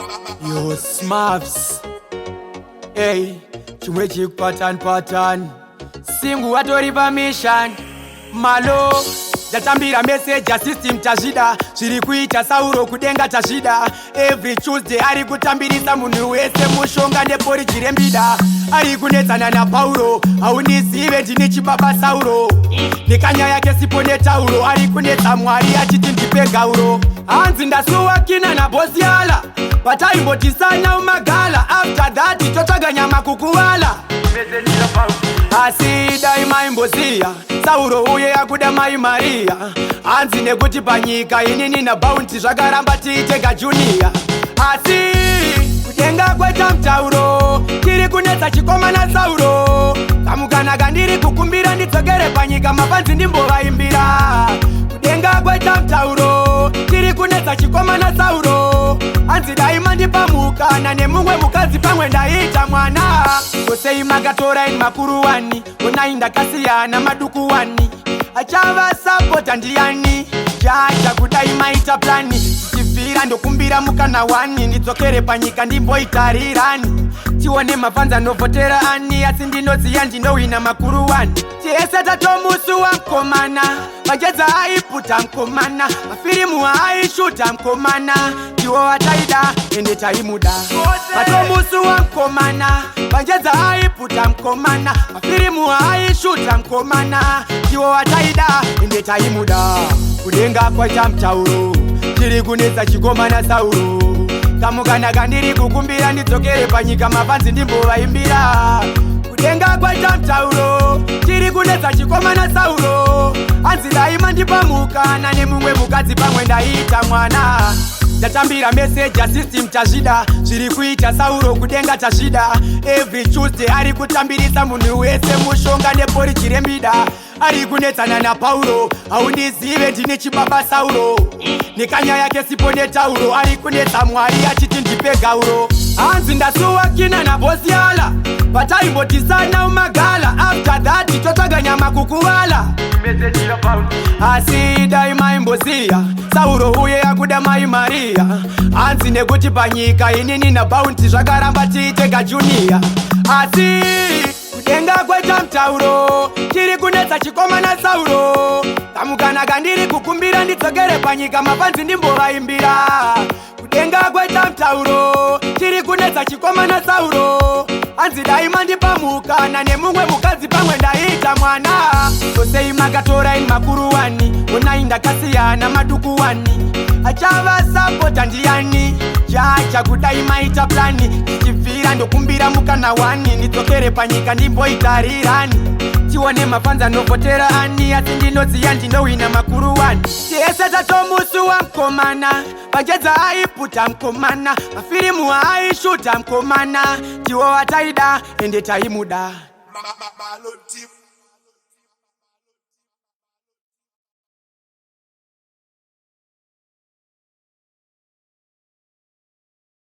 Yo, Smurfs. Hey, chumwe pattern. Singu watori permission. Malo. Jatambira message ya system tashida. Shiri kuita Sauro kudenga tashida. Every Tuesday ari kutambirisa munu wese mushonga nepori chirembida. Ari kunetana na Paulo. Haunisiwe jini chibaba Sauro. Nikanya yake sipone tauro. Ari kuneta mwari achiti ndipe gauro. Anzi ndasuwa kina na bosi yala. Pataimbo tisanya umagala. After that totaga nyama kukuwala. Asida imaimbozia Sauro uye yakuda mai Maria. Anzi nekuti panyika inini na bounty zvakaramba tiitega junior. Asi kudenga kweta mtauro tiri kunetsa Chikomana Sauro. Kamukanaka ndiri kukumbira nditsogere panyika mafanzi ndimbovaimbira. Kudenga kweta mtauro tiri kunetsa Chikomana Sauro. Anzi daima ndipamukana nemumwe mukadzi pamwe ndaita mwana. Kosei makatora ini makuru wani unainda kasiyana maduku wani. Achava sapota ndiani jaja kudai maita plani. Chivira ndokumbira mukana wani ndidzokere panyika ndimboitarirani. Tione mafanza novotera ani asi ndinoziya ndinowina makuru wani. Tiese tatomusu wa mkomana majeza aiputa mkomana mafirimu aishuta mkomana. Tiwo wataida ende taimuda matomusu wa mkomana majeza aiputa mkomana mafirimu aishuta mkomana. Tiwo wataida ende taimuda kudenga kwa chamtauro tiri kunetsa Chikomana Sauro. Kamukanaka ndiri kukumbira ndidzokere panyika mafanzi ndimbovaimbira. Kudenga kwa chamtauro tiri kunetsa Chikomana Sauro. Anzi daima ndipamukana nemumwe mukadzi pamwe ndaita mwana. Jatambira message ya system tashida. Shiri kuita Sauro kudenga tashida. Every Tuesday ari kutambirisa munu wese mushonga nepori chirembida. Ari kunetsana na Paulo. Haunisiwe ndine chibaba Sauro. Nikanya yake sipone tauro. Ari kunetsa mwari achiti ndipe gauro. Anzi ndasuwa kina na bosi yala. Pataimbo tisanya umagala. After that totaga nyama kukuwala. Asida imaimbozia Sauro uye yakuda mai Maria. Anzi nekuti panyika inini na bounty zvakaramba tiitega junior. Asi kudenga kweta mtauro tiri kunetsa Chikomana Sauro. Kamukanaka ndiri kukumbira ndidzokere panyika mafanzi ndimbovaimbira. Kudenga kweta mtauro tiri kunetsa Chikomana Sauro. Anzi daima ndipamukana nemumwe mukadzi pamwe ndaita mwana. Kosei makatora ini makuru wani unainda kasiyana maduku wani. Achava sapota ndiani jaja kudai maita plani. Chivira ndokumbira mukana wani ndidzokere panyika ndimboitarirani. Tione mafanza novotera ani asi ndinoziya ndinowina makuru wani. Tiese tatomusu wa mkomana majeza aiputa mkomana mafirimu aishuta mkomana. Tiwo wataida ende taimuda.